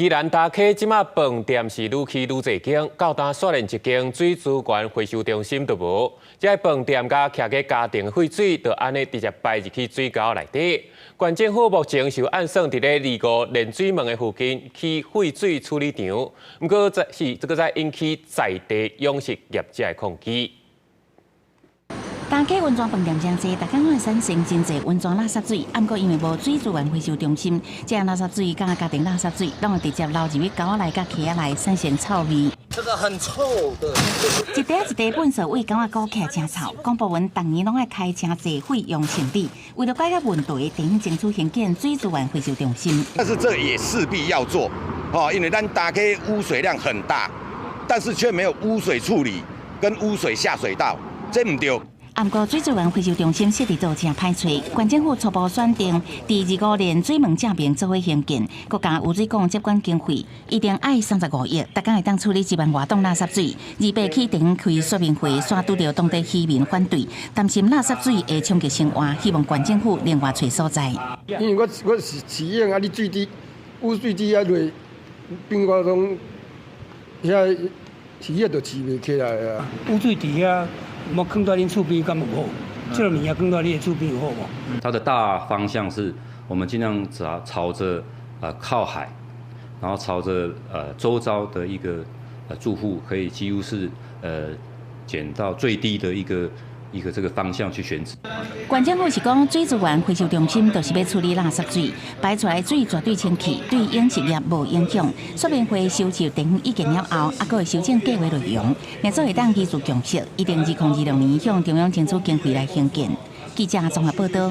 宜兰大溪即马饭店是愈去愈侪间，到单刷连一间水资源回收中心都无。这饭店甲徛个家庭废水，就安尼直接排入去水沟内底。县政府目前就按算伫咧25连水门的附近起废水处理场，不过这个在引起在地养殖业者的抗议。 大溪温泉饭店真济，大家拢会产生真济温泉垃圾水，不过因为无水资源回收中心，这样垃圾水甲家庭垃圾水，拢会直接流入去沟仔内甲溪仔内，产生臭味。这个很臭的。一袋一袋粪扫位，感觉搞起来真臭。公部门逐年拢爱开真济费用清理，为了解决问题，定期争取兴建水资源回收中心。但是这也势必要做，因为咱大溪污水量很大，但是却没有污水处理跟污水下水道，这唔对。 不过，水资源回收中心设置都真歹找，县政府初步选定第25年水门正面做伙兴建，国家污水管接管经费一定爱35亿，大家会当处理1万多吨垃圾水。28起定开说明会，煞拄到当地居民反对，担心垃圾水会冲击生活，希望县政府另外找所在。因为我是市营啊，你水滴污水滴啊落，变化中遐市业就饲袂起来啊。污水伫遐。 莫放到恁厝边敢有好？这个物件放到你的厝边有好无？它的大方向是我们尽量朝着靠海，然后朝着周遭的一个住户可以几乎是减到最低的一个这个方向去选址。县政府是讲水资源回收中心就是要处理垃圾水，排出来水绝对清气，对养殖业无影响。说明会收集等意见了后，还会修正计划内容，让做会当继续强势，一定2026年向中央争取经费来兴建。记者综合报道。